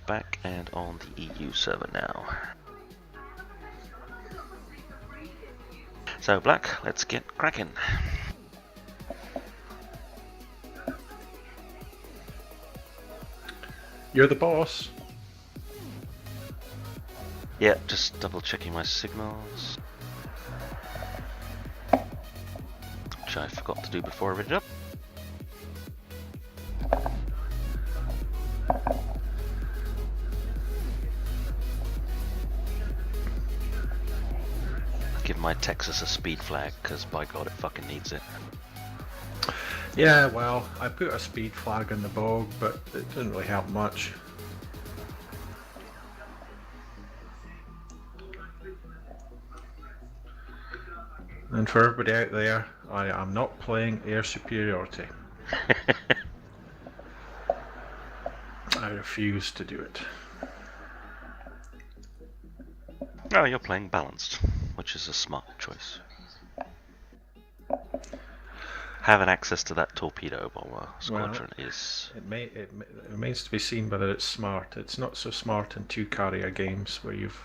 back and on the EU server now. So Black, let's get cracking. You're the boss. Yeah, just double checking my signals. Which I forgot to do before I read it up. Give my Texas a speed flag, because by God it fucking needs it. Yeah, well, I put a speed flag in the bog, but it didn't really help much. And for everybody out there, I am not playing air superiority. I refuse to do it. Oh, you're playing balanced, which is a smart choice. Having access to that torpedo bomber squadron is... It remains to be seen whether it's smart. It's not so smart in two carrier games where you've...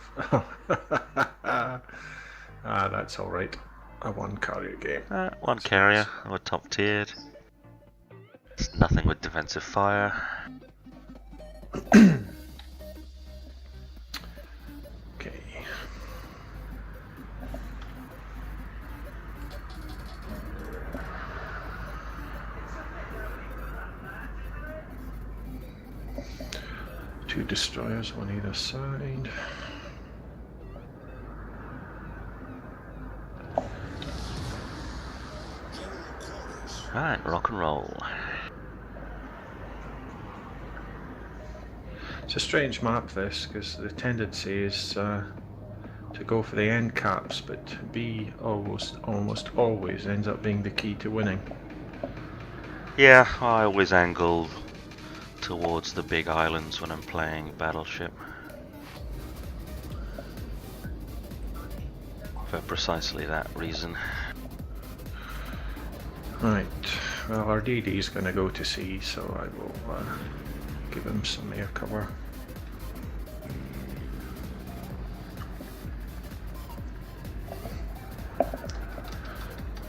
that's alright. A one carrier game. One carrier, we're top tiered. It's nothing with defensive fire. Okay. Two destroyers on either side. Right, rock and roll. It's a strange map, this, because the tendency is to go for the end caps, but B almost always ends up being the key to winning. Yeah, I always angle towards the big islands when I'm playing Battleship. For precisely that reason. Right, well, our DD is going to go to sea, so I will give him some air cover.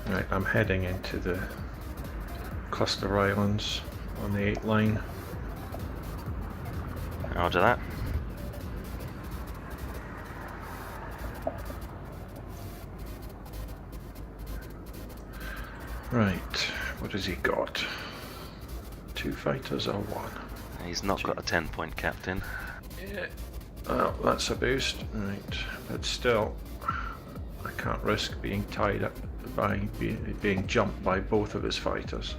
Right, I'm heading into the cluster islands on the 8 line. Roger that. Right, what has he got? 2 fighters or 1? He's not got a 10-point captain. Yeah. Well, that's a boost. Right, but still, I can't risk being tied up by being jumped by both of his fighters.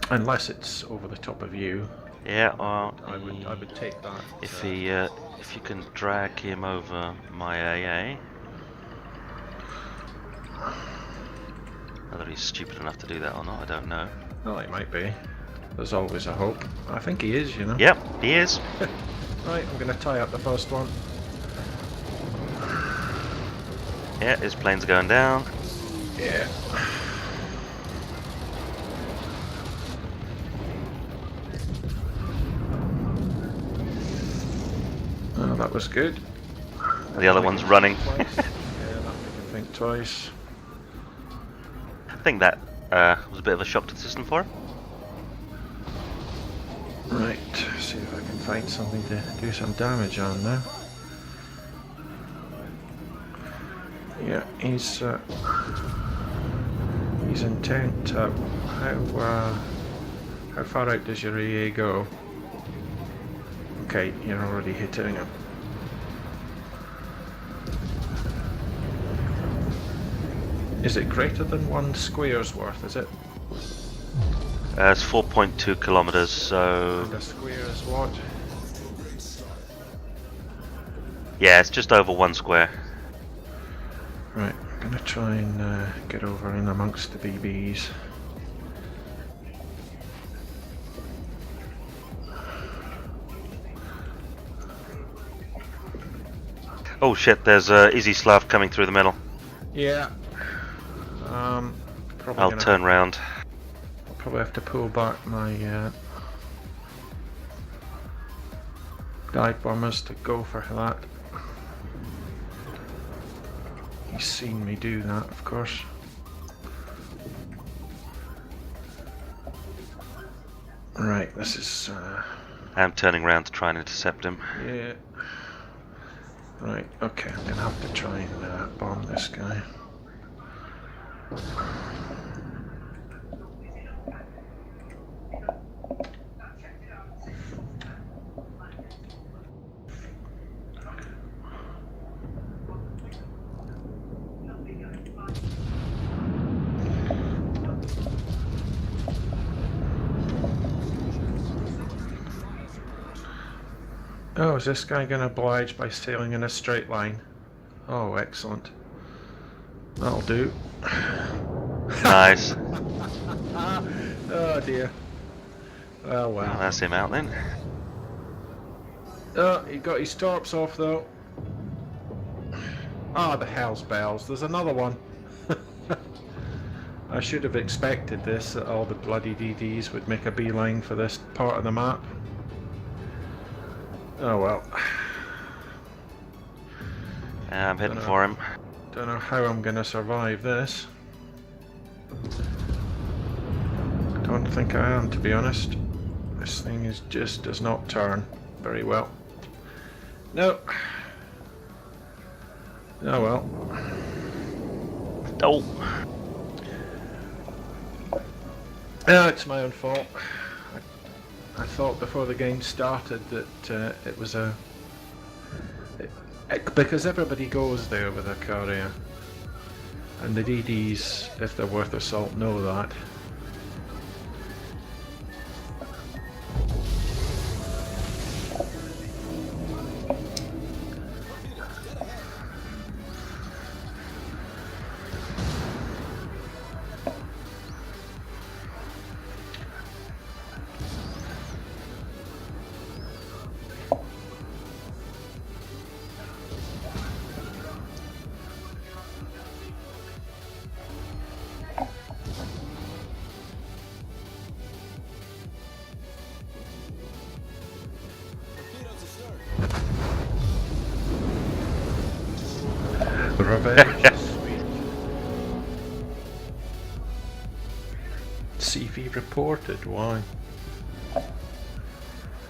Unless it's over the top of you. Yeah, well, I would take that. If you can drag him over my AA. Whether he's stupid enough to do that or not, I don't know. Well, he might be. There's always a hope. I think he is, you know. Yep, he is. Right, I'm going to tie up the first one. Yeah, his plane's going down. Yeah. Oh, that was good. The other one's running. Yeah, that made me think twice. I think that was a bit of a shock to the system for him. Right, see if I can find something to do some damage on now. Yeah, he's intent. How far out does your EA go? Okay, you're already hitting him. Is it greater than 1 square's worth, is it? It's 4.2 kilometers, so... And a square is what? Yeah, it's just over 1 square. Right, I'm gonna try and get over in amongst the BBs. Oh shit, there's Izzy Slav coming through the middle. Yeah. Probably I'll gonna turn round. I'll probably have to pull back my dive bombers to go for that. He's seen me do that, of course. Right, this is I'm turning round to try and intercept him. yeah. Right, okay, I'm gonna have to try and bomb this guy. Oh, is this guy gonna oblige by sailing in a straight line? Oh, excellent. That'll do. Nice. Oh dear. Oh Well, well. that's him out then. Oh, he got his torps off though. Ah, the hell's bells. There's another one. I should have expected this, that all the bloody DDs would make a beeline for this part of the map. Oh well. I'm heading for him. Don't know how I'm gonna survive this. Don't think I am, to be honest. This thing just does not turn very well. No. Oh well. Oh. No, it's my own fault. I thought before the game started that it was because everybody goes there with a courier, and the DDs, if they're worth their salt, know that. Revenge is sweet. CV reported, why?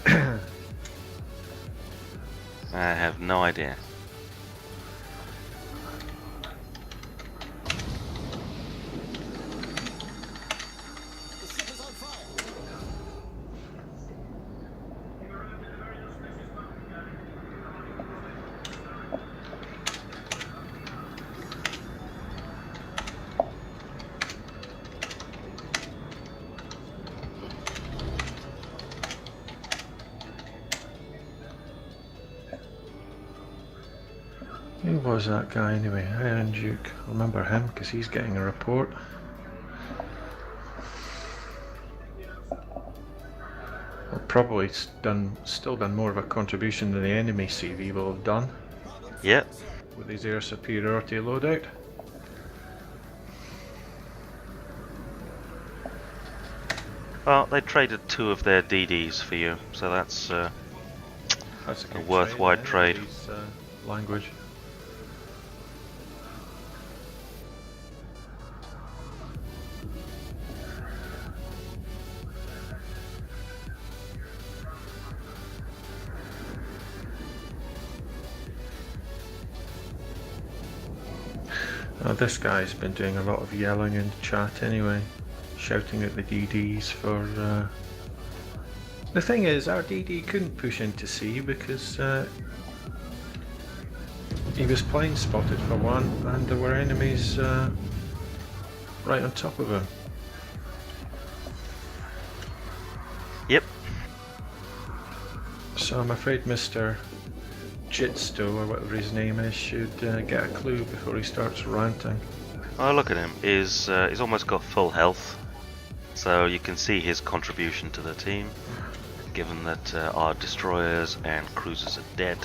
I have no idea. Who was that guy anyway? Iron Duke. I remember him because he's getting a report. Well, probably still done more of a contribution than the enemy CV will have done Yep. with his air superiority loadout. Well, they traded 2 of their DDs for you, so that's That's a good worthwhile trade. trade. His, language. Oh, this guy's been doing a lot of yelling in chat anyway, shouting at the DDs for. The thing is, our DD couldn't push into C because he was plane spotted for one, and there were enemies right on top of him. Yep. So I'm afraid Mr. Jitsto, or whatever his name is, should get a clue before he starts ranting. Oh, look at him. He's almost got full health, so you can see his contribution to the team, given that our destroyers and cruisers are dead.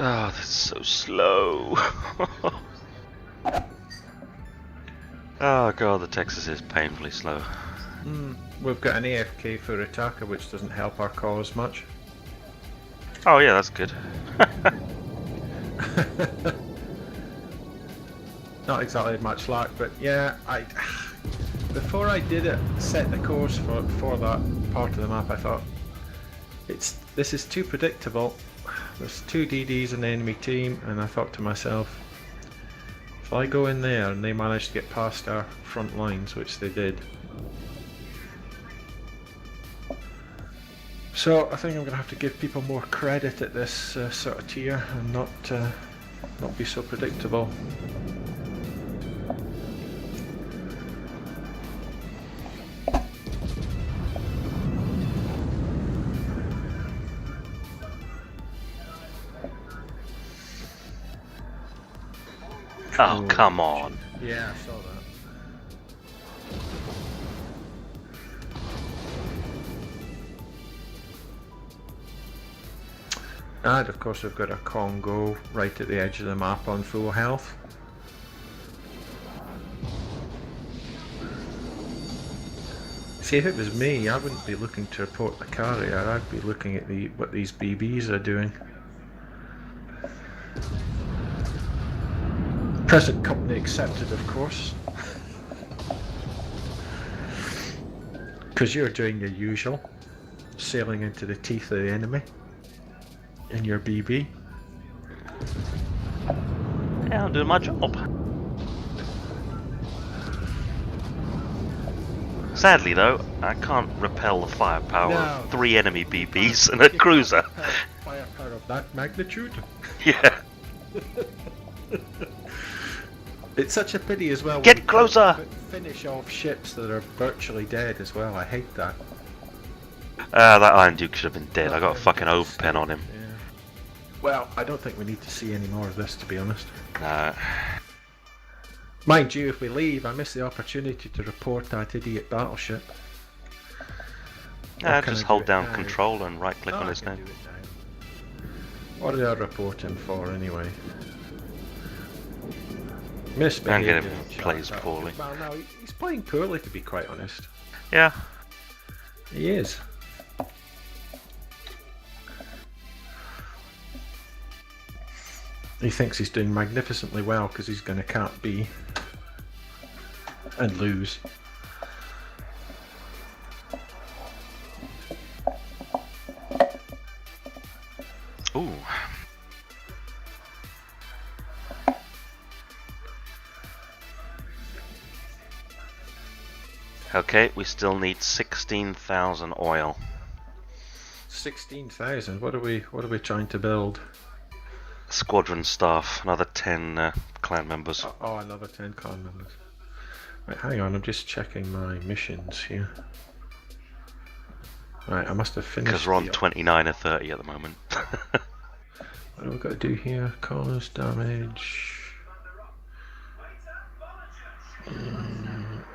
Oh, that's so slow. Oh god, the Texas is painfully slow. We've got an AFK for Itaka, which doesn't help our cause much. Oh yeah, that's good. Not exactly much luck, but yeah, before I did it, set the course for that part of the map, I thought this is too predictable. There's 2 DDs in the enemy team, and I thought to myself, if I go in there and they manage to get past our front lines, which they did. So I think I'm going to have to give people more credit at this sort of tier and not be so predictable. Oh, come on. Yeah, I saw that. And of course we've got a Congo right at the edge of the map on full health. See, if it was me, I wouldn't be looking to report the carrier, I'd be looking at what these BBs are doing. Present company accepted, of course. Because you're doing your usual, sailing into the teeth of the enemy in your BB. Yeah, I'm doing my job. Sadly though, I can't repel the firepower of 3 enemy BBs and a cruiser. Firepower of that magnitude? Yeah. It's such a pity as well. Get closer! Finish off ships that are virtually dead as well. I hate that. That Iron Duke should have been dead. I got a fucking overpen on him. Yeah. Well, I don't think we need to see any more of this, to be honest. No. Mind you, if we leave, I miss the opportunity to report that idiot battleship. Just hold down control and right click on his name. What did I report him for anyway? And Misbehaviour. get him plays poorly. Well, no, he's playing poorly, to be quite honest. Yeah. He is. He thinks he's doing magnificently well because he's going to Cat B and lose. Ooh. Okay, we still need 16,000 oil. 16,000. What are we trying to build? Squadron staff, another 10 clan members. Oh, another 10 clan members. Right, hang on, I'm just checking my missions here. Right, I must have finished. Because we're on 29 or 30 at the moment. What have we got to do here? Cause damage.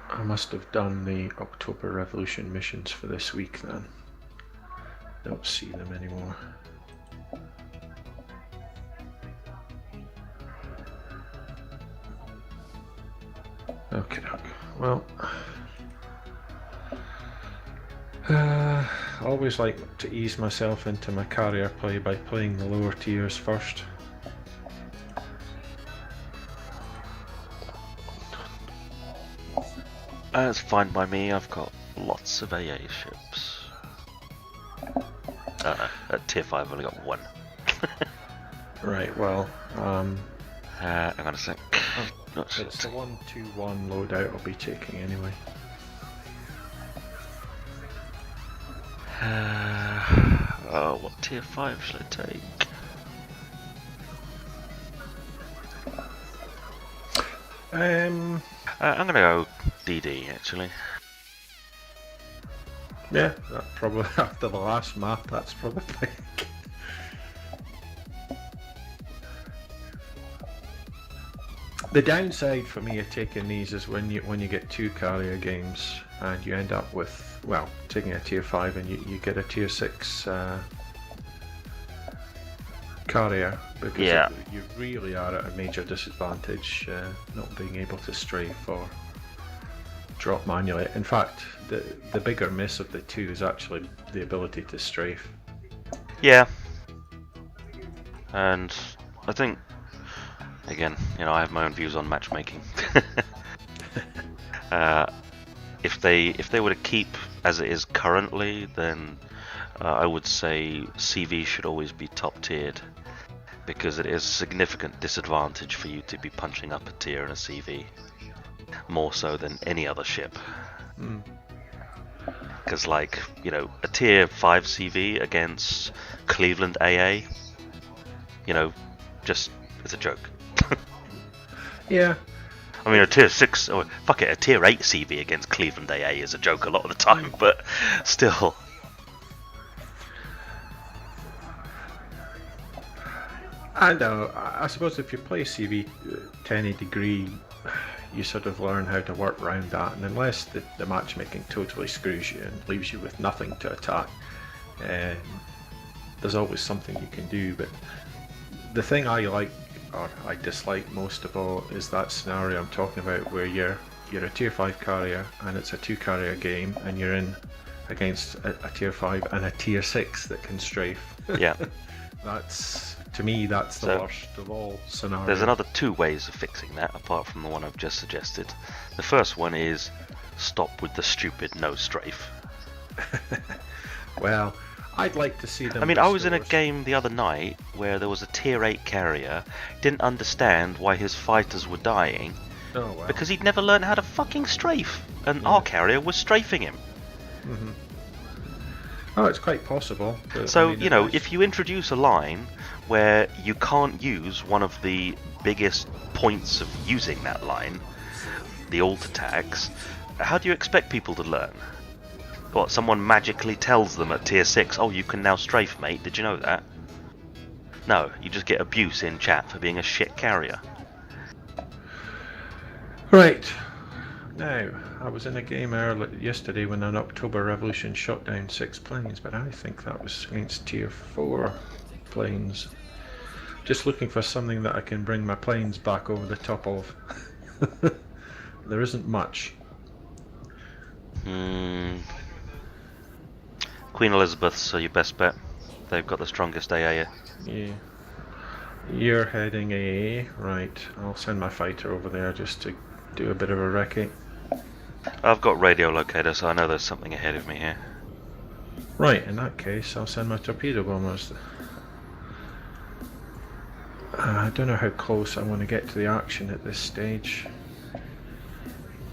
I must have done the October Revolution missions for this week then. Don't see them anymore. Okay, well, I always like to ease myself into my carrier play by playing the lower tiers first. That's fine by me, I've got lots of AA ships. At tier 5 I've only got 1. Right, well, hang on a sec. it's the 121 loadout I'll be taking anyway. Oh, what tier 5 should I take? I'm gonna go DD actually. Yeah, that probably after the last map, that's probably. The downside for me of taking these is when you get 2 carrier games and you end up with, well, taking a tier 5 and you get a tier 6 carrier, because Yeah. you really are at a major disadvantage not being able to strafe or drop manually. In fact, the bigger miss of the two is actually the ability to strafe. Yeah. And I think, again, I have my own views on matchmaking. If they were to keep as it is currently, then I would say CV should always be top tiered, because it is a significant disadvantage for you to be punching up a tier in a CV, more so than any other ship. Because like, a tier 5 CV against Cleveland AA, just, it's a joke. Yeah. I mean, a tier 6, or fuck it, a tier 8 CV against Cleveland AA is a joke a lot of the time, but still. I know. I suppose if you play CV 10 degree, you sort of learn how to work around that, and unless the matchmaking totally screws you and leaves you with nothing to attack, there's always something you can do. But the thing I like, or I dislike most of all, is that scenario I'm talking about where you're a tier 5 carrier and it's a 2 carrier game, and you're in against a tier 5 and a tier 6 that can strafe. Yeah. To me, that's the worst of all scenarios. There's another 2 ways of fixing that, apart from the one I've just suggested. The first one is stop with the stupid no strafe. Well, I'd like to see them. I mean, I was in a game the other night where there was a tier 8 carrier, didn't understand why his fighters were dying, because he'd never learned how to fucking strafe, and our carrier was strafing him. Mm-hmm. Oh, it's quite possible. But, so, if you introduce a line where you can't use one of the biggest points of using that line, the alt attacks, how do you expect people to learn? What, someone magically tells them at tier 6, oh, you can now strafe, mate, did you know that? No, you just get abuse in chat for being a shit carrier. Right. Now, I was in a game yesterday when an October Revolution shot down 6 planes, but I think that was against tier 4 planes. Just looking for something that I can bring my planes back over the top of. There isn't much. Queen Elizabeth's your best bet. They've got the strongest AA. Yeah. You're heading AA, right. I'll send my fighter over there just to do a bit of a recce. I've got radio locator, so I know there's something ahead of me here. Right, in that case, I'll send my torpedo bombers. I don't know how close I want to get to the action at this stage.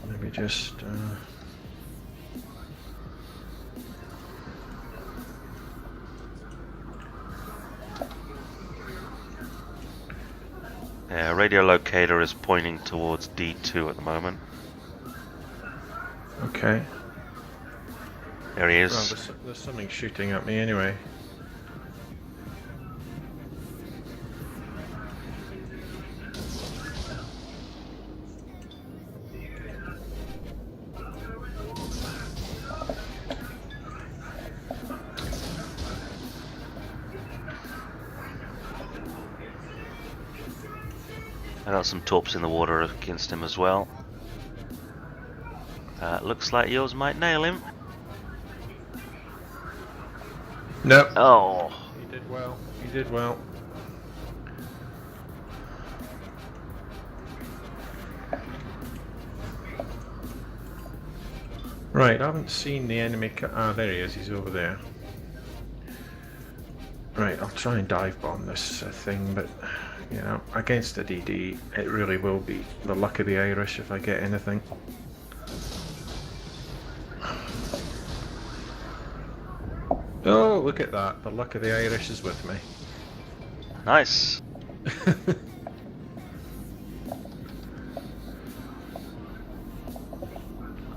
Maybe just... radio locator is pointing towards D2 at the moment. Okay. There he is. Well, there's something shooting at me anyway. I got some torps in the water against him as well. Looks like yours might nail him. Nope. Oh. He did well. He did well. Right, I haven't seen the enemy. There he is. He's over there. Right, I'll try and dive bomb this thing, but against a DD, it really will be the luck of the Irish if I get anything. Oh, look at that. The luck of the Irish is with me. Nice.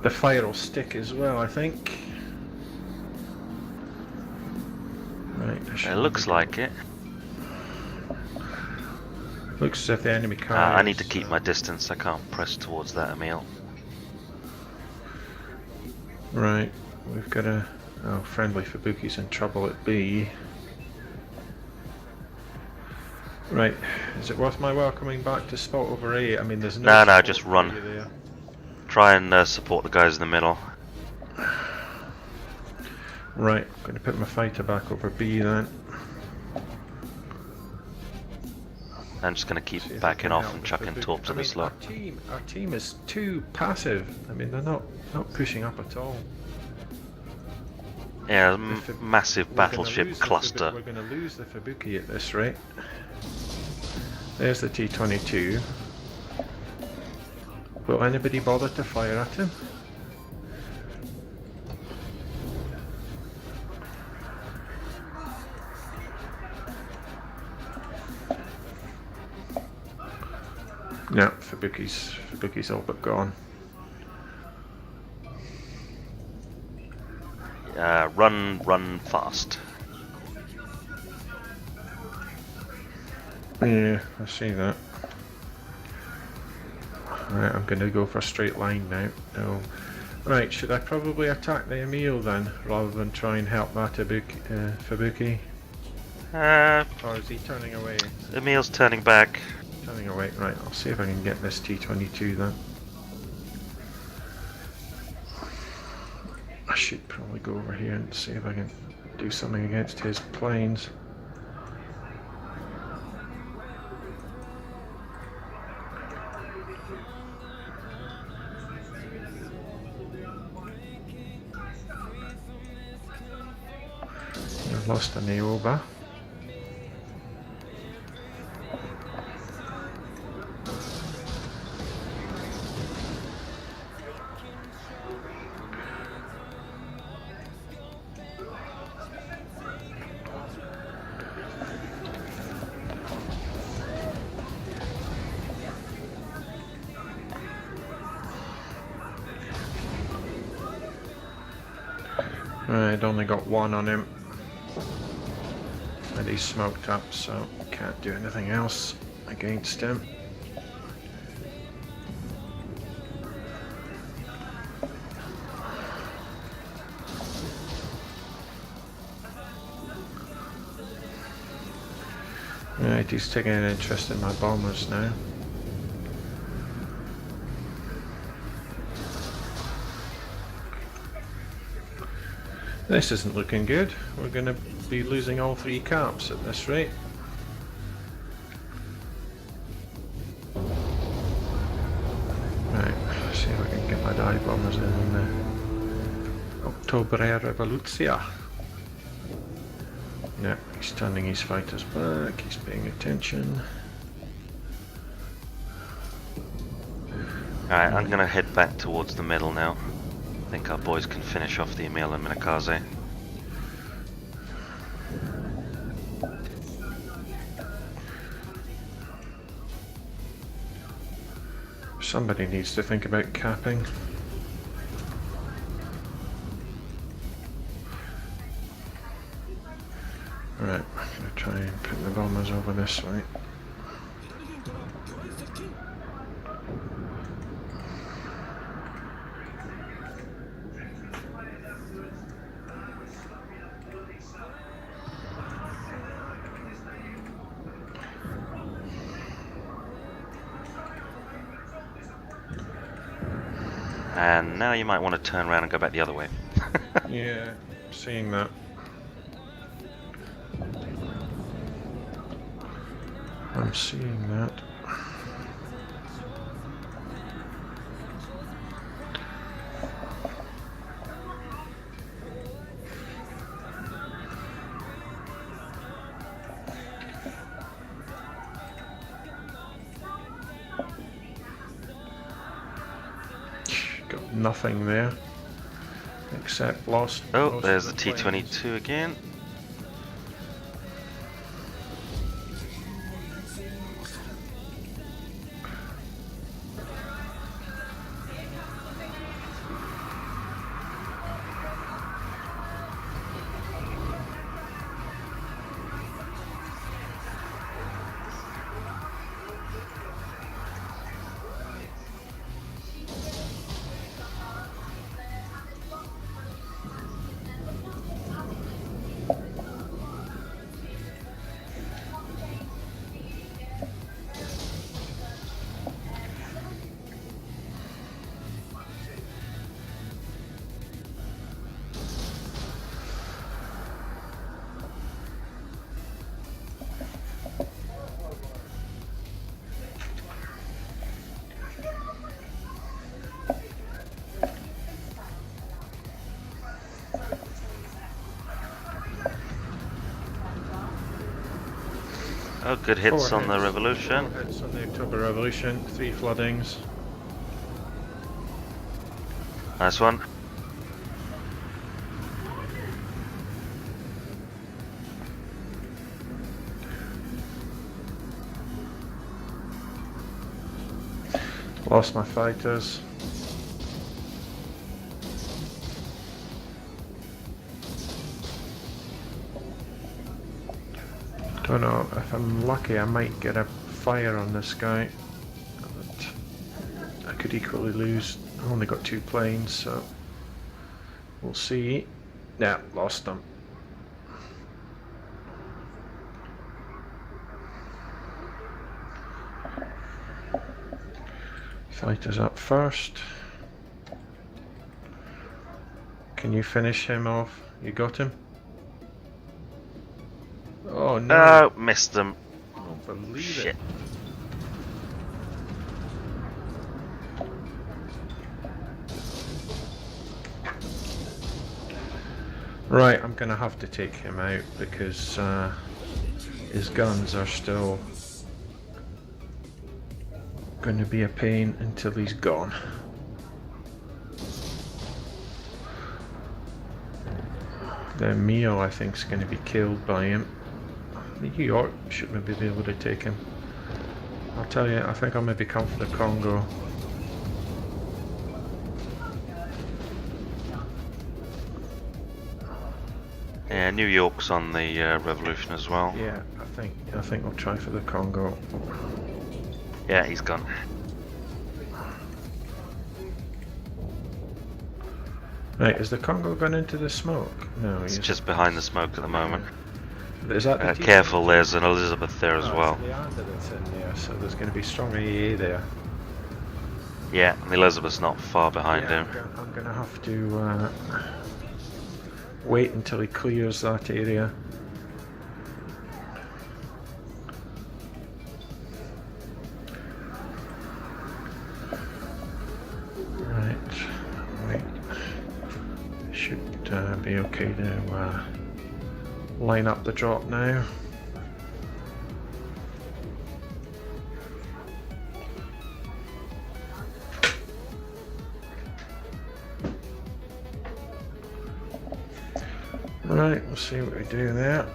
The fire will stick as well, I think. Right, It looks like it. Looks as if the enemy car. I need to keep my distance. I can't press towards that, Emil. Right, we've got a friendly Fubuki's in trouble at B. Right, is it worth my while coming back to spot over A? I mean, there's no No, support just for run. you there. Try and support the guys in the middle. Right, I'm going to put my fighter back over B then. I'm just going to keep See if I backing can off help and with chucking the torps I in the mean, slot. our team is too passive. I mean, they're not pushing up at all. Yeah, massive We're gonna battleship lose cluster. We're going to lose the Fubuki at this rate. There's the T-22. Will anybody bother to fire at him? No, Fubuki's all but gone. Run fast. Yeah, I see that. Right, I'm going to go for a straight line now. No. Right, should I probably attack the Emil then, rather than try and help that Fubuki? Or is he turning away? Emil's turning back. Turning away, right, I'll see if I can get this T-22 then. I should probably go over here and see if I can do something against his planes. I've lost a Neoba. I'd only got one on him. And he's smoked up, so can't do anything else against him. Right, he's taking an interest in my bombers now. This isn't looking good. We're going to be losing all three caps at this rate. Right, let's see if I can get my dive bombers in the October Revolutia. Yeah, he's turning his fighters back, he's paying attention. Alright, I'm going to head back towards the middle now. I think our boys can finish off the Emil and Minakaze. Somebody needs to think about capping. Right, I'm going to try and put the bombers over this way. And now you might want to turn around and go back the other way. Yeah, seeing that. I'm seeing that. Got nothing there except lost. Oh, there's the most of planes. T-22 again. Oh, good hits 4 on the Revolution. 4 hits on the October Revolution, 3 floodings. Nice one. Lost my fighters. Don't know, if I'm lucky I might get a fire on this guy. But I could equally lose. I've only got 2 planes, so we'll see. Yeah, lost them. Fighters up first. Can you finish him off? You got him? Oh no! Oh, missed them. I don't believe Shit. it. Right, I'm gonna have to take him out because his guns are still going to be a pain until he's gone. The Mio, I think, is going to be killed by him. New York should maybe be able to take him. I'll tell you, I think I'll maybe come for the Congo. Yeah, New York's on the Revolution as well. Yeah, I think I'll try for the Congo. Yeah, he's gone. Right, is the Congo gone into the smoke? No, It's he's just behind the smoke at the moment. Is that the Careful, there's an Elizabeth there as well. It's the Leander that's in there, so there's going to be strong EA there. Yeah, and the Elizabeth's not far behind him. I'm going to have to wait until he clears that area. Right, should be okay to line up the drop now. Right, we'll see what we do there.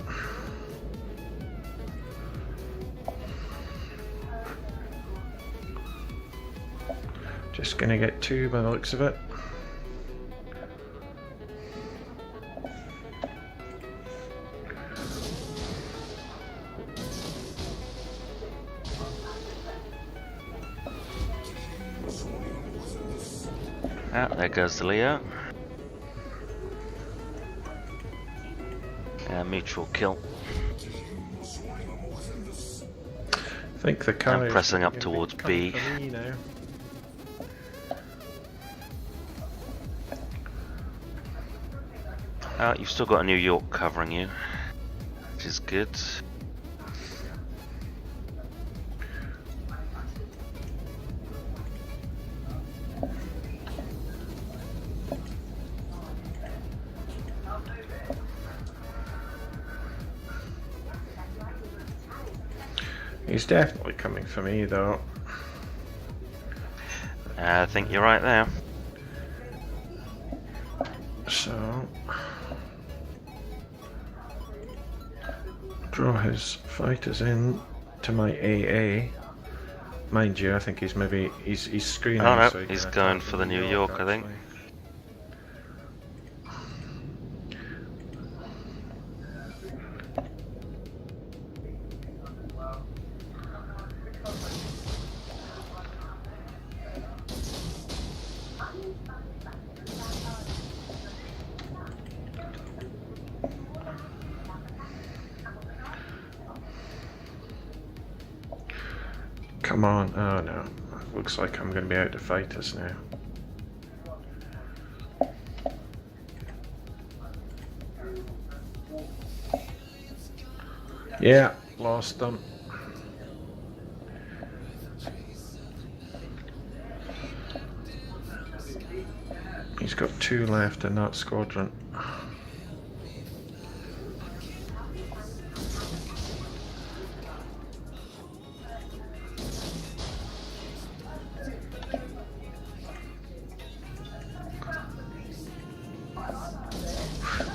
Just gonna get 2 by the looks of it. Ah, there goes the Leo. Mutual kill. I think the car I'm pressing up towards B. Now. You've still got a New York covering you, which is good. He's definitely coming for me though. I think you're right there. So draw his fighters in to my AA. Mind you, I think he's screening. Oh no, so he he's can going attack for the New York, I think. actually. Come on, oh no. Looks like I'm going to be out to fight us now. Yeah, lost them. He's got 2 left in that squadron.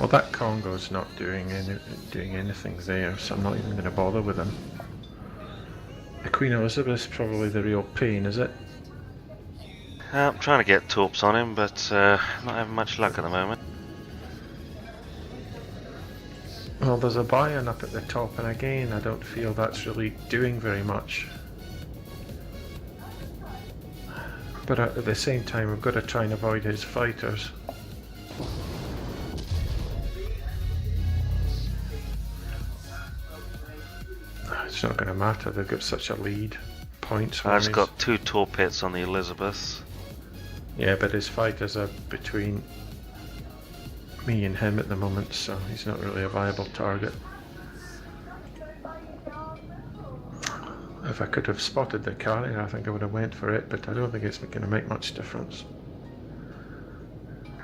Well, that Congo's not doing anything there, so I'm not even going to bother with him. The Queen Elizabeth's probably the real pain, is it? I'm trying to get torps on him, but not having much luck at the moment. Well, there's a Bayern up at the top, and again, I don't feel that's really doing very much. But at the same time, we've got to try and avoid his fighters. It's not going to matter, they've got such a lead. Points-wise. I've got 2 torp hits on the Elizabeth. Yeah, but his fighters are between me and him at the moment, so he's not really a viable target. If I could have spotted the carrier, I think I would have went for it, but I don't think it's going to make much difference.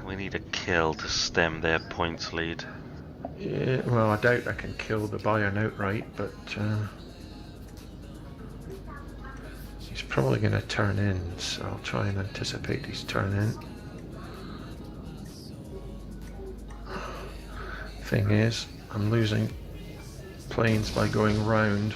We need a kill to stem their points lead. Yeah, well, I doubt I can kill the Bayern outright, but he's probably going to turn in, so I'll try and anticipate his turn in. Thing is, I'm losing planes by going round.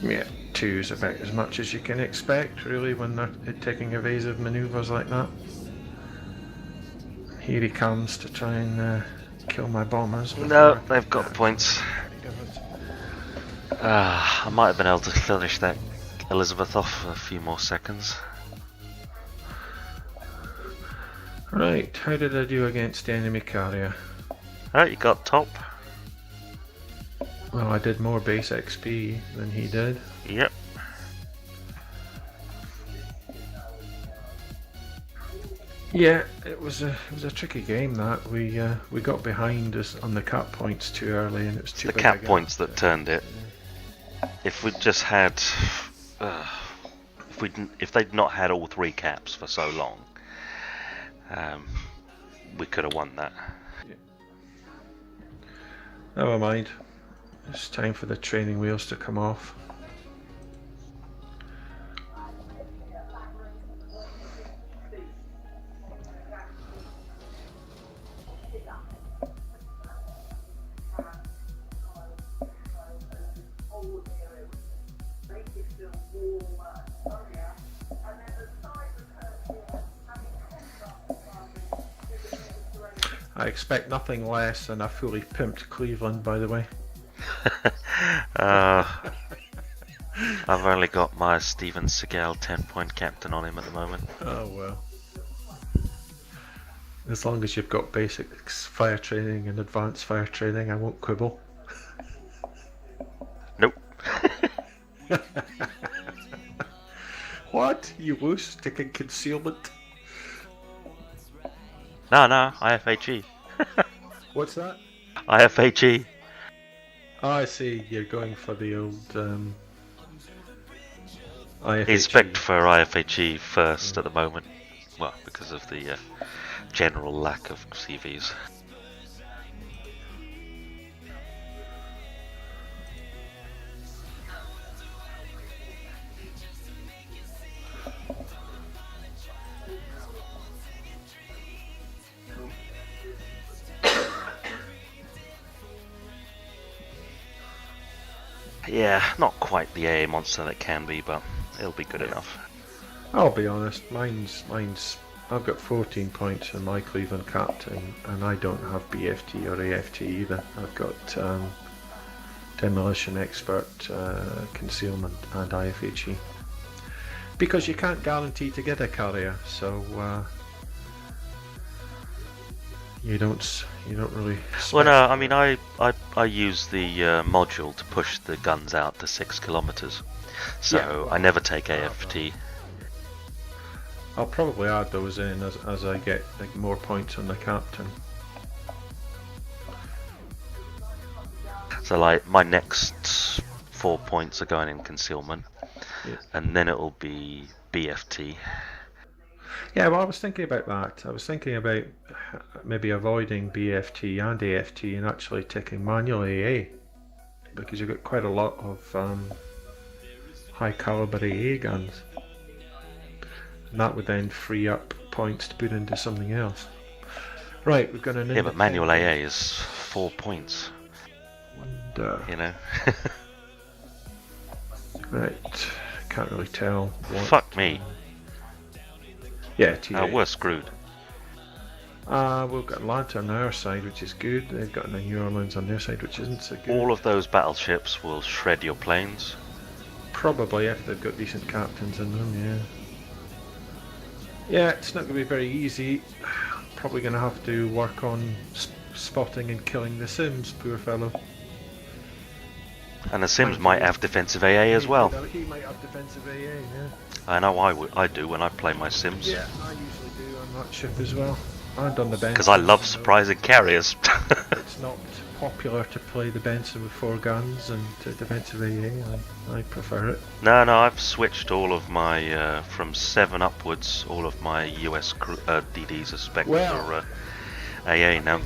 Yeah, 2 is about as much as you can expect, really, when they're taking evasive manoeuvres like that. Here he comes to try and kill my bombers. No, they've got the points. I might have been able to finish that Elizabeth off for a few more seconds. Right, how did I do against the enemy carrier? Oh, you got top. Well, I did more base XP than he did. Yep. Yeah, it was a tricky game that we got behind us on the cap points too early, and it was too The big cap a points gap. that turned it. If we'd just had, if they'd not had all 3 caps for so long, we could have won that. Yeah. Never mind. It's time for the training wheels to come off. I expect nothing less than a fully pimped Cleveland, by the way. I've only got my Steven Seagal 10-point captain on him at the moment. Oh well. As long as you've got basic fire training and advanced fire training, I won't quibble. Nope. What? You loose taking concealment? No, IFHE. What's that? IFHE. Oh, I see. You're going for the old IFHE. He's spec'd for IFHE first at the moment. Well, because of the general lack of CVs. Yeah, not quite the AA monster that can be, but it'll be good enough. I'll be honest, mine's. I've got 14 points in my Cleveland captain, and I don't have BFT or AFT either. I've got demolition expert, concealment, and IFHE. Because you can't guarantee to get a carrier, so you don't really. Well, no, I mean I use the module to push the guns out to 6 kilometers, so I never take AFT. I'll probably add those in as I get like more points on the captain. So like my next 4 points are going in concealment, and then it'll be BFT. Yeah, well, I was thinking about that. I was thinking about maybe avoiding BFT and AFT and actually taking manual AA because you've got quite a lot of high caliber AA guns. And that would then free up points to put into something else. Right, we've got an Yeah, but manual AA independent is 4 points. wonder. You know. Right, can't really tell what. Fuck me. Yeah, TA. We're screwed. We've got Atlanta on our side, which is good. They've got New Orleans on their side, which isn't so good. All of those battleships will shred your planes. Probably if they've got decent captains in them, yeah. Yeah, it's not going to be very easy. Probably going to have to work on spotting and killing the Sims, poor fellow. And the Sims might have defensive AA as well. He might have defensive AA, yeah. I know I do when I play my Sims. Yeah, I usually do on that ship as well. And on the Benson. Because I love surprising carriers. It's not popular to play the Benson with 4 guns and defensive AA. I prefer it. No, I've switched all of my, from 7 upwards, all of my US DDs are spec for AA now.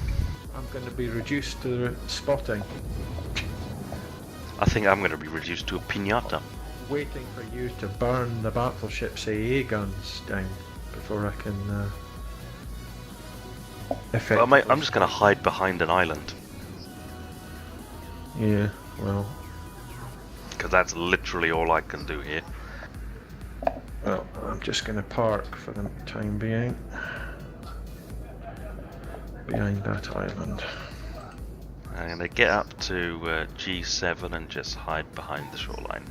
I'm going to be reduced to spotting. I think I'm going to be reduced to a pinata. Waiting for you to burn the battleship's AA guns down before I can effectively... Well, mate, I'm just going to hide behind an island. Yeah, well... Because that's literally all I can do here. Well, I'm just going to park for the time being. Behind that island. I'm going to get up to G7 and just hide behind the shoreline.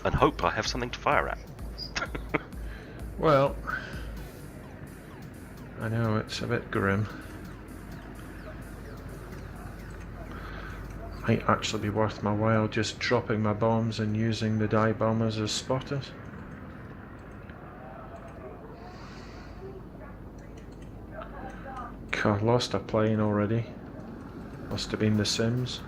And hope I have something to fire at. Well, I know it's a bit grim. Might actually be worth my while just dropping my bombs and using the dive bombers as spotters. God, lost a plane already. Must have been the Sims.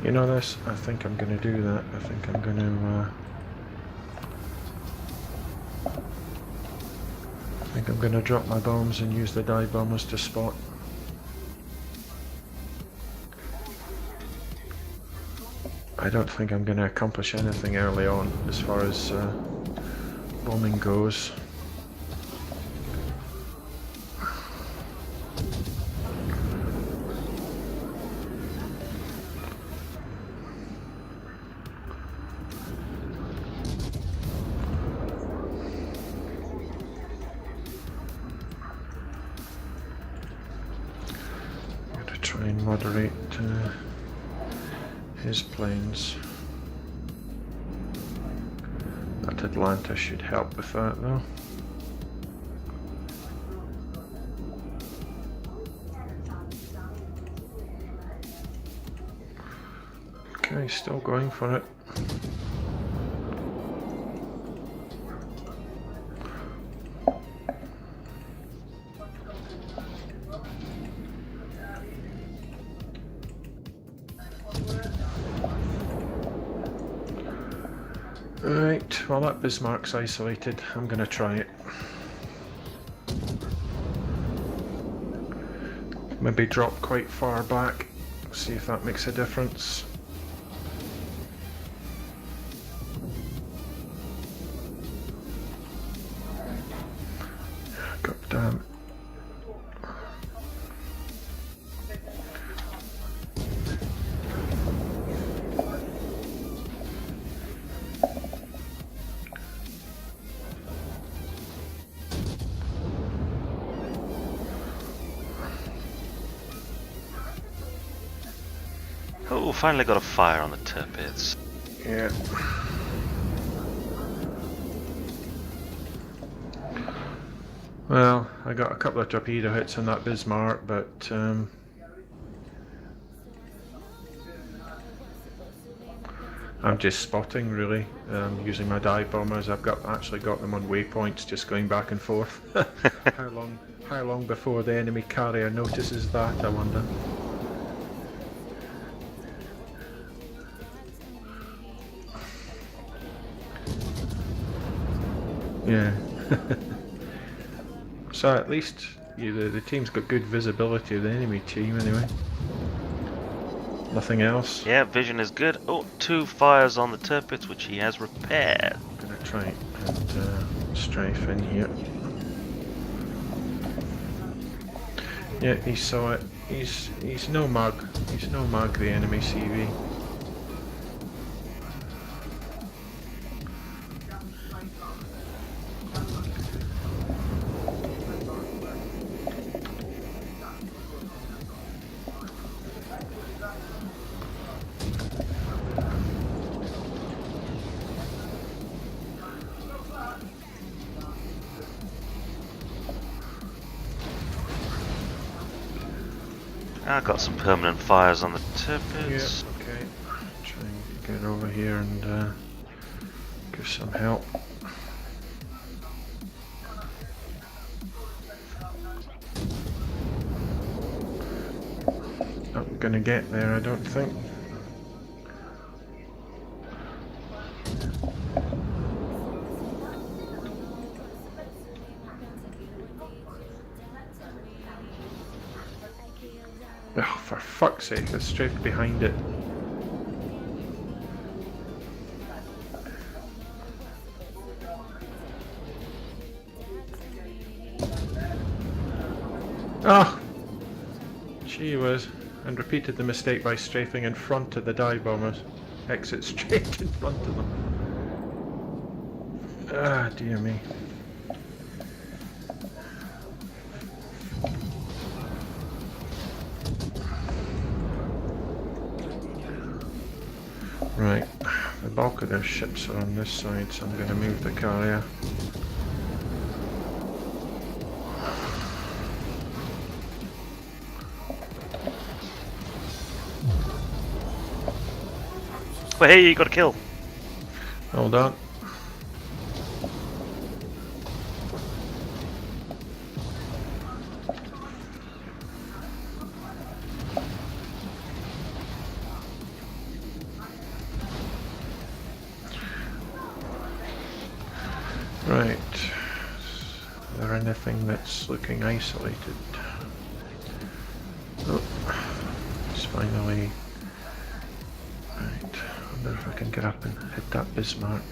You know this? I think I'm going to do that. I think I'm going to... I think I'm going to drop my bombs and use the dive bombers to spot. I don't think I'm going to accomplish anything early on as far as bombing goes. I'm going to try and moderate his planes. That Atlanta should help with that though. Okay, still going for it. Right, well that Bismarck's isolated. I'm going to try it. Maybe drop quite far back, see if that makes a difference. God damn. Oh, finally got a fire on the turpits. Yeah. Well, I got a couple of torpedo hits on that Bismarck, but I'm just spotting really, using my dive bombers. I've actually got them on waypoints, just going back and forth. How long before the enemy carrier notices that, I wonder. Yeah. So at least the team's got good visibility of the enemy team anyway. Nothing else. Yeah, vision is good. Oh, 2 fires on the turrets, which he has repaired. I'm gonna try and strafe in here. Yeah, he saw it. He's no mug. He's no mug, the enemy CV. I got some permanent fires on the Yeah, turrets. okay. Try and get over here and give some help. Not gonna get there, I don't think. Oh, for fuck's sake, it's straight behind it. Ah! Gee whiz. And repeated the mistake by strafing in front of the dive bombers. Exit straight in front of them. Ah, dear me. Right, the bulk of their ships are on this side, so I'm going to move the carrier. Well, hey, you got a kill. Hold on. Right. Is there anything that's looking isolated? Oh, it's finally... Right, I wonder if I can get up and hit that Bismarck.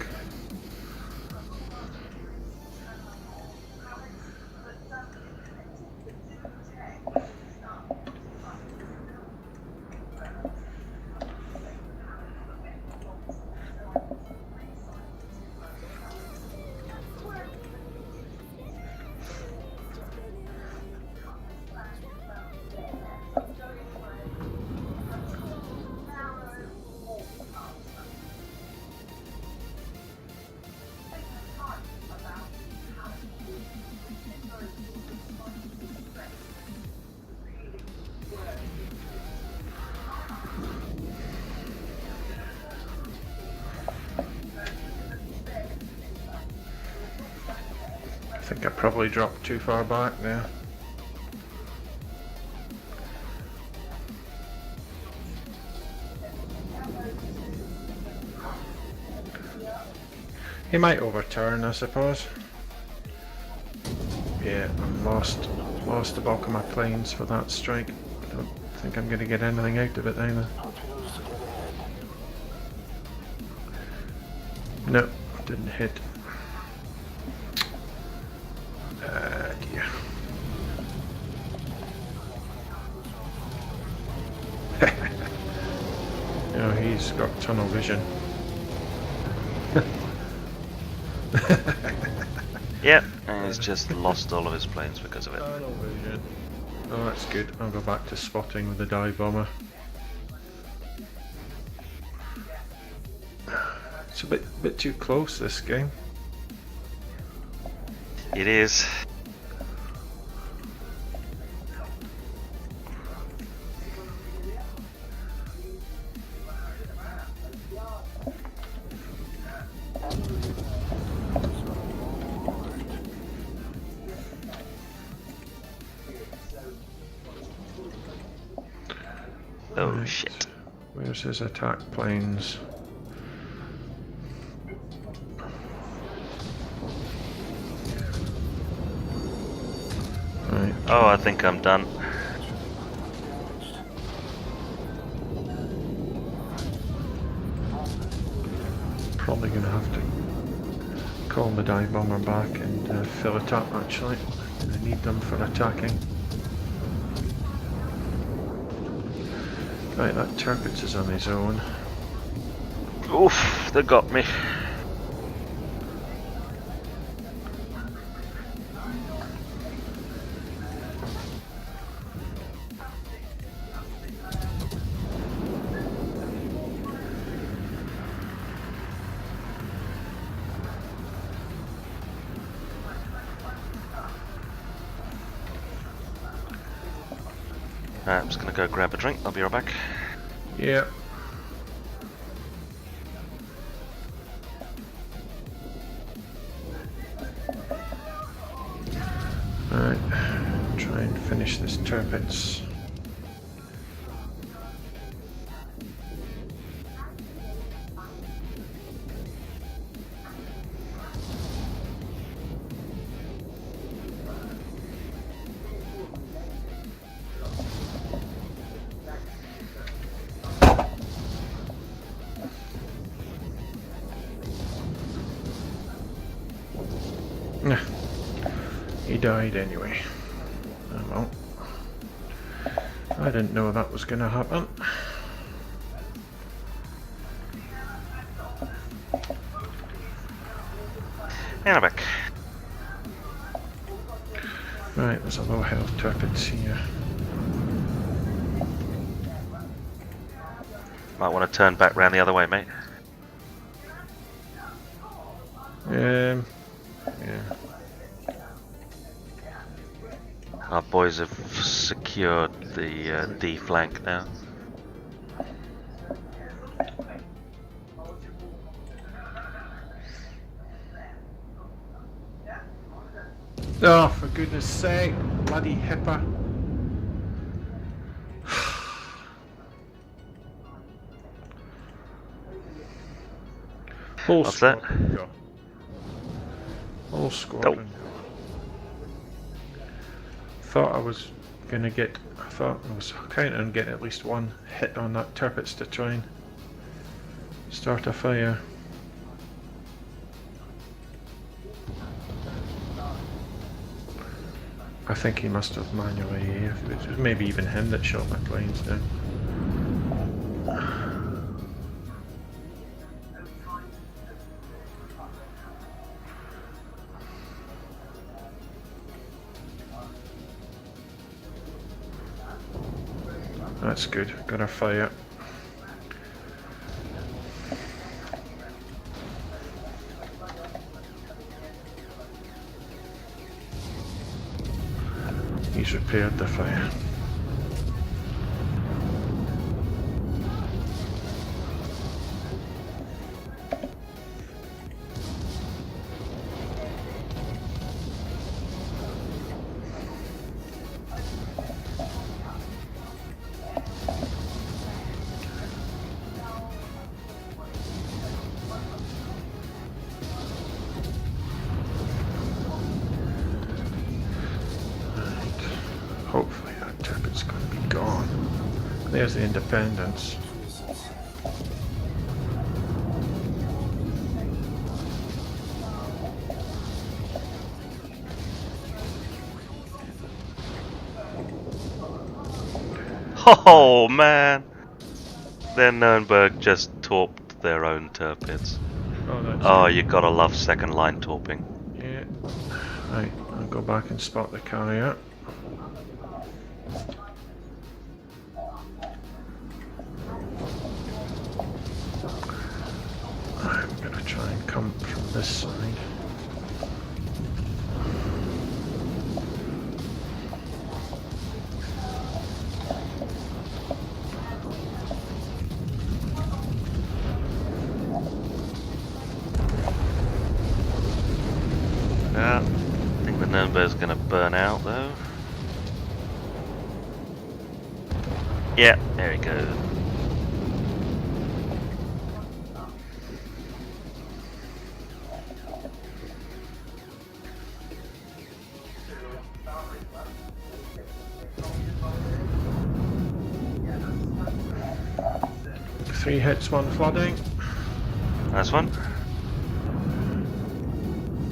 I think I probably dropped too far back there. He might overturn, I suppose. Yeah, I've lost the bulk of my planes for that strike. I don't think I'm going to get anything out of it either. No, didn't hit. Dear. Oh, he's got tunnel vision. Yep, and he's just lost all of his planes because of it. Tunnel vision. Oh, that's good. I'll go back to spotting with the dive bomber. It's a bit too close, this game. It is. Oh Right. shit. Where's his attack planes? Oh, I think I'm done. Probably going to have to call the dive bomber back and fill it up actually. I need them for attacking. Right, that Turpitz is on his own. Oof, they got me. I'm just gonna go grab a drink, I'll be right back. Yeah. Alright, try and finish this Turpitz. He died anyway. Oh well. I didn't know that was going to happen. And I'm back. Right, there's a low health Turpitz here. Might want to turn back round the other way, mate. Yeah. Our boys have secured the D flank now. Oh, for goodness sake, bloody hipper. Whole What's that? squadron go. Whole squadron go. Thought I was gonna get. I thought I was counting on getting at least one hit on that Turpitz to try and start a fire. I think he must have manually. It was maybe even him that shot my planes down. That's good. Got a fire. He's repaired the fire. Hopefully that Turpit's going to be gone. There's the Independence. Oh man! Then Nürnberg just torped their own Turpitz. Oh, that's Oh, good. you gotta love second line torping. Yeah. Right, I'll go back and spot the carrier. I'm gonna try and come from this side. Yeah, I think the Nürnberg's gonna burn out though. Yeah, there he goes. 3 hits, 1 flooding. Nice one.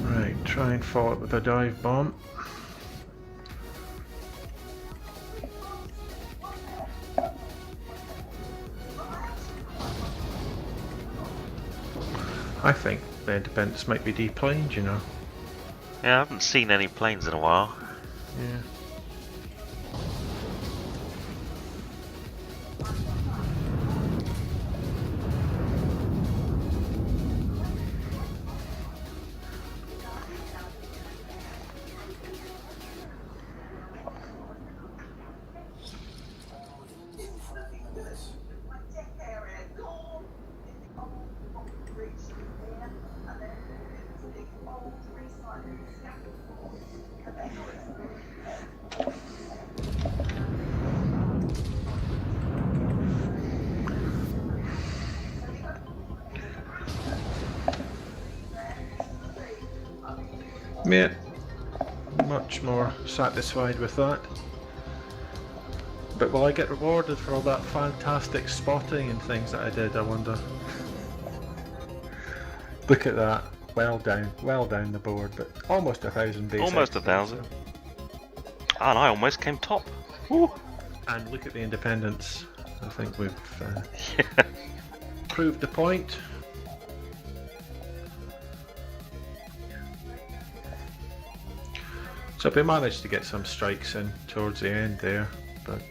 Right, try and follow it with a dive bomb. I think the Independence might be deplaned, you know. Yeah, I haven't seen any planes in a while. Yeah. Yeah, much more satisfied with that. But will I get rewarded for all that fantastic spotting and things that I did, I wonder? Look at that. Well down the board, but almost 1,000 base. Almost 1,000. And I almost came top. Woo. And look at the Independence. I think we've proved the point. So we managed to get some strikes in towards the end there, but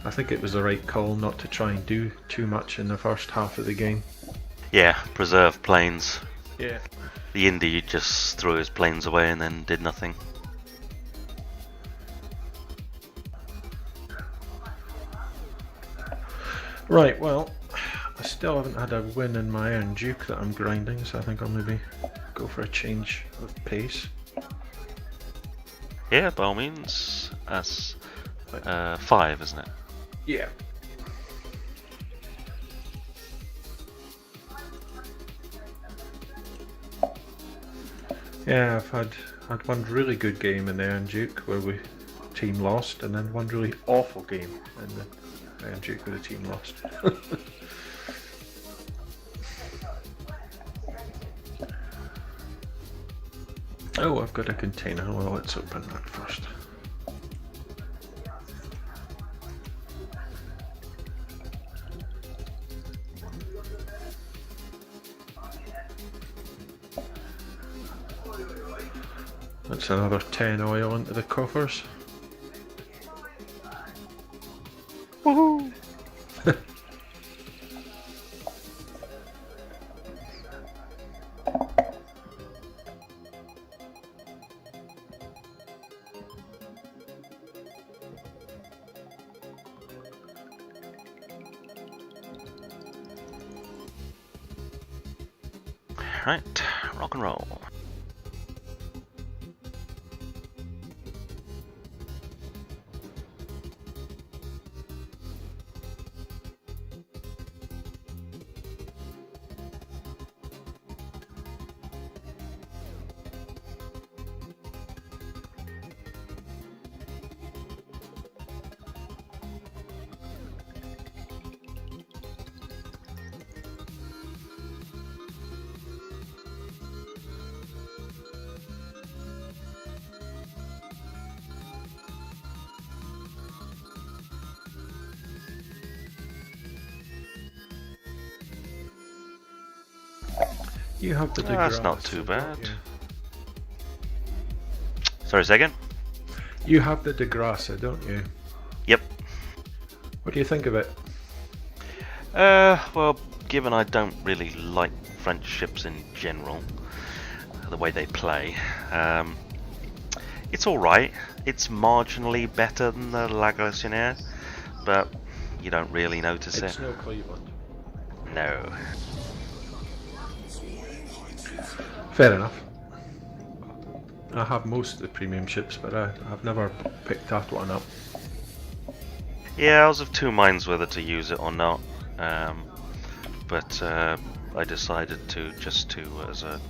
I think it was the right call not to try and do too much in the first half of the game. Yeah, preserve planes. Yeah. The Indie just threw his planes away and then did nothing. Right, well, I still haven't had a win in my Iron Duke that I'm grinding, so I think I'll maybe go for a change of pace. Yeah, by all means. That's 5, isn't it? Yeah. Yeah, I've had one really good game in the Iron Duke where we team lost, and then one really awful game in the Iron Duke where the team lost. Oh, I've got a container. Well, let's open that first. That's another 10 oil into the coffers. Woohoo! Right, rock and roll. You have the That's not too DeGrasse, bad. don't you? Sorry, say again? You have the DeGrasse, don't you? Yep. What do you think of it? Well, given I don't really like French ships in general, the way they play, it's alright. It's marginally better than the La Glacière, but you don't really notice It's it. no Cleveland. No. Fair enough. I have most of the premium ships, but I've never picked that one up. Yeah, I was of two minds whether to use it or not, but I decided to just as a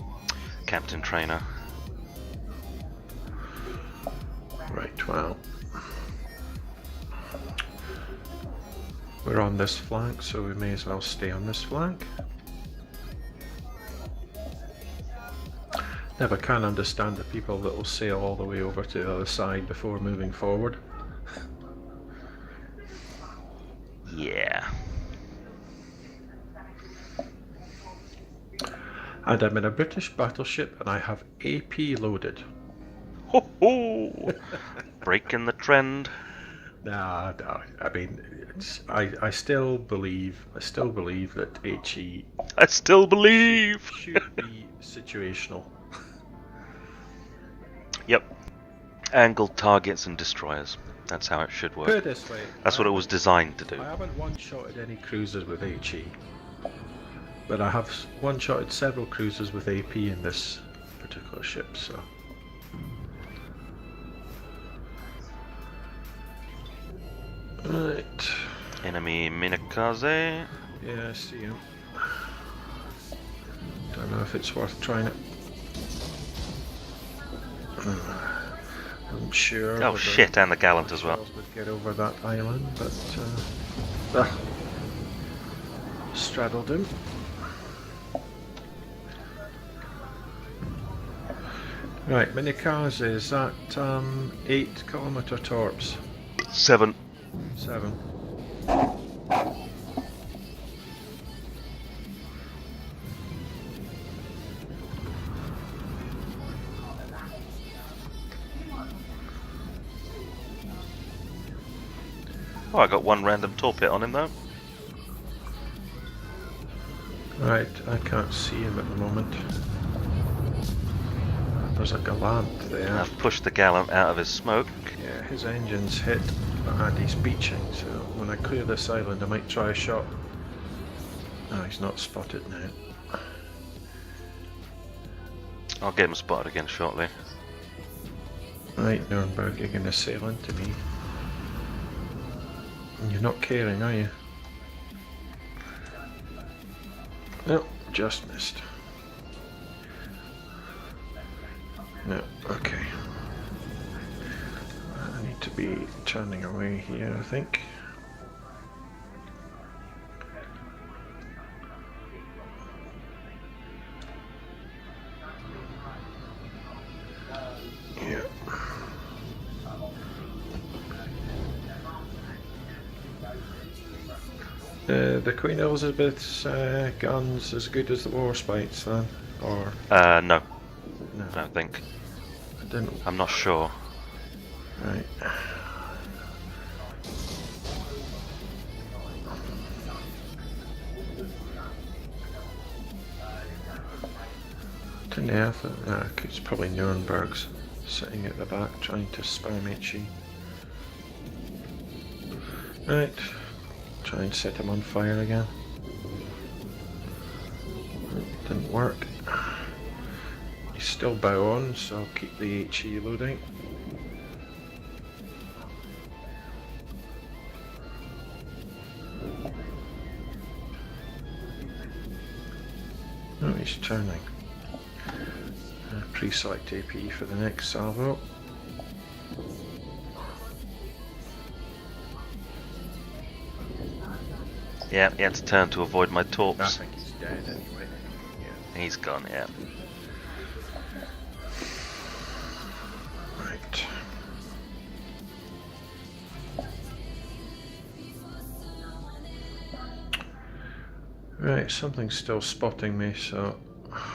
captain trainer. Right, well. We're on this flank, so we may as well stay on this flank. Never can understand the people that will sail all the way over to the other side before moving forward. Yeah. And I'm in a British battleship and I have AP loaded. Ho ho! Breaking the trend. Nah, I mean, I still believe that HE I still believe. should be situational. Yep. Angled targets and destroyers. That's how it should Put work. it this way. That's what it was designed to do. I haven't one-shotted any cruisers with HE, but I have one-shotted several cruisers with AP in this particular ship, so. Right. Enemy Minakaze. Yeah, I see him. Don't know if it's worth trying it. I'm sure. Oh shit, and the Gallant as well. Would get over that island, but straddled him. Right, Minikaze, is that 8-kilometer torps? 7. 7. Oh, I got one random torpid on him though. Right, I can't see him at the moment. There's a Gallant there. I've pushed the Gallant out of his smoke. Yeah, his engine's hit and he's beaching, so when I clear this island I might try a shot. Oh, he's not spotted now. I'll get him spotted again shortly. Right, Nuremberg, you're going to sail into me. You're not caring, are you? No, just missed. No, okay. I need to be turning away here, I think. Yeah. The Queen Elizabeth's guns as good as the Warspites then? Or No. no? I don't think. I didn't. I'm not sure. Right. To Nerth, it's probably Nuremberg's sitting at the back trying to spam HE. Right. Try and set him on fire again. Didn't work. He's still bow on, so I'll keep the HE loading. Oh, he's turning. Pre-select AP for the next salvo. Yeah, he had to turn to avoid my I torps. think he's dead anyway. Yeah. He's gone, yeah. Right. Right, something's still spotting me, so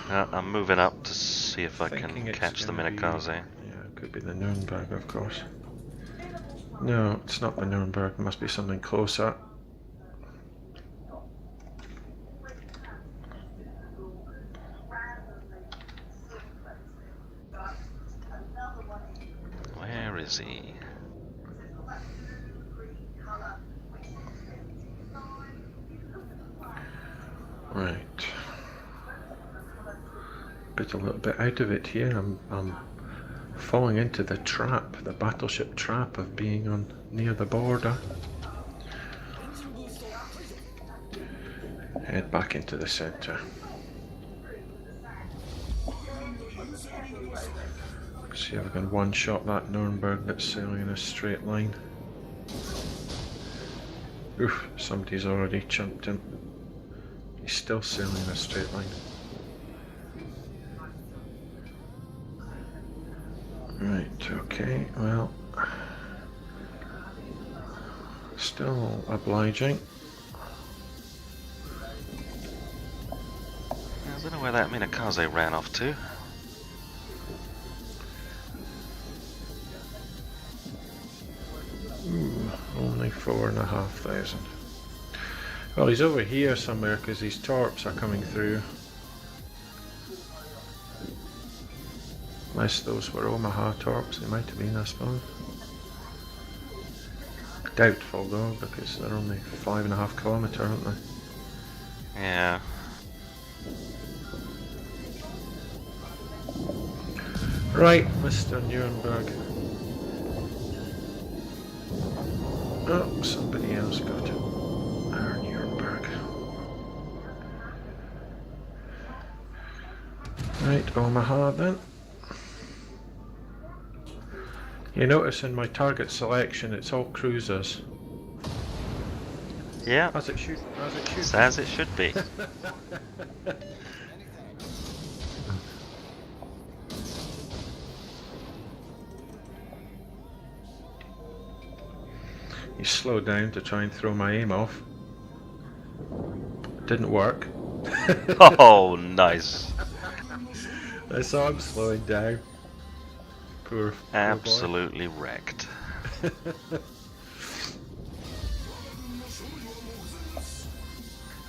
I'm moving up to see if I thinking can it's catch the gonna be- Minakaze. Yeah, it could be the Nuremberg, of course. No, it's not the Nuremberg. It must be something closer. Where is he? Right. Bit a little bit out of it here. I'm falling into the trap, the battleship trap of being on near the border. Head back into the centre. See if I can one-shot that Nuremberg that's sailing in a straight line. Oof, somebody's already chumped him. He's still sailing in a straight line. Right, okay, well, still obliging. I don't know where that Minakaze ran off to. Ooh, only 4,500. Well, he's over here somewhere because these torps are coming through. Unless those were Omaha torps, they might have been, I suppose. Doubtful though, because they're only 5.5 kilometre, aren't they? Yeah. Right, Mr. Nuremberg. Oh, somebody else got it. Our Nuremberg. Right, Omaha then. You notice in my target selection it's all cruisers. Yeah. As it should. As it should be. You slowed down to try and throw my aim off. Didn't work. Oh, nice. I saw him slowing down. Poor Absolutely wrecked.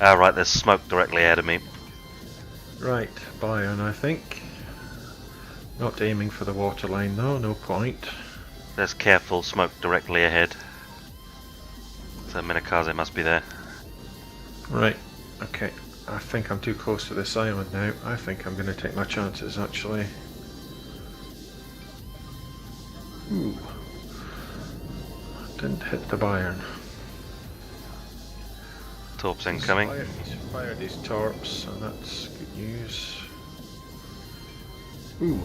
Alright, there's smoke directly ahead of me. Right, Bayern, I think. Not aiming for the waterline though, no point. There's careful smoke directly ahead. So Minakaze must be there. Right, okay. I think I'm too close to this island now. I think I'm going to take my chances actually. Ooh. Didn't hit the Bayern. Torps incoming. He's fired his torps, so that's good news. Ooh.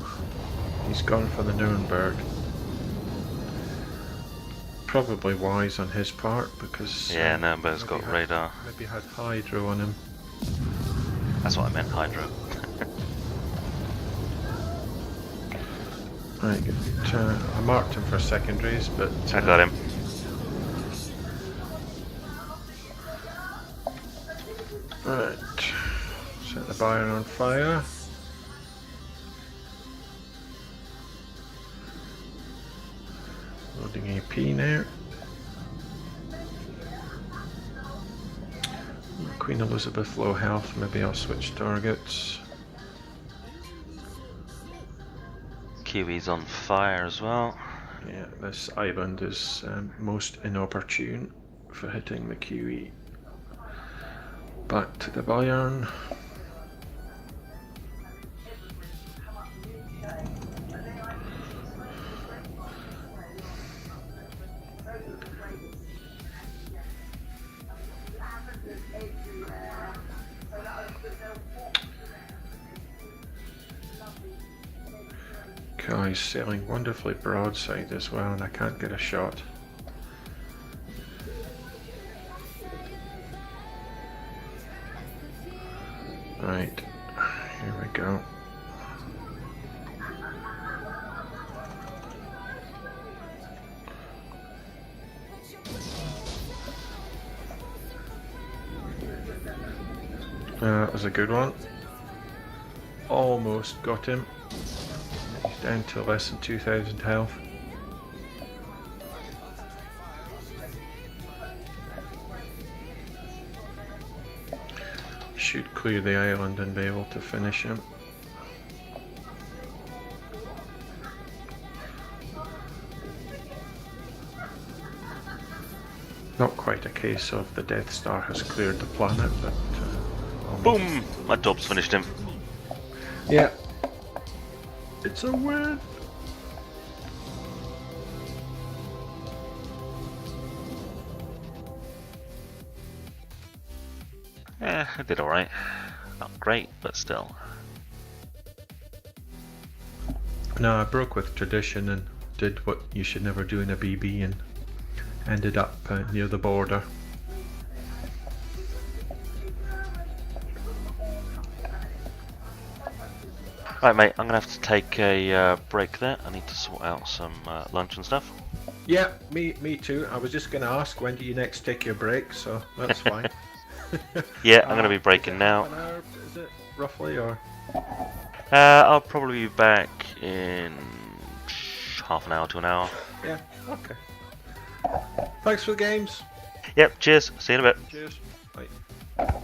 He's gone for the Nuremberg. Probably wise on his part because Yeah, Nuremberg's got radar. Maybe had hydro on him. That's what I meant, hydro. Right, good. I marked him for secondaries, but I got him. Right, set the Bayern on fire. Loading AP now. Queen Elizabeth low health, maybe I'll switch targets. Kiwi's on fire as well. Yeah, this island is most inopportune for hitting the Kiwi. Back to the Bayern. Guy's sailing wonderfully broadside as well, and I can't get a shot. Right, here we go. That was a good one. Almost got him. He's down to less than 2,000 health. Should clear the island and be able to finish him. Not quite a case of the Death Star has cleared the planet, but Boom! My torps finished him. yeah, it's a win. Yeah, I did alright. Not great, but still. No, I broke with tradition and did what you should never do in a BB and ended up near the border. Right, mate, I'm going to have to take a break there. I need to sort out some lunch and stuff. Yeah, me too. I was just going to ask, when do you next take your break? So that's fine. Yeah, I'm going to be breaking is it now. half an hour, is it, roughly, or? I'll probably be back in half an hour to an hour. Yeah, okay. Thanks for the games. Yep, cheers. See you in a bit. Cheers. Bye.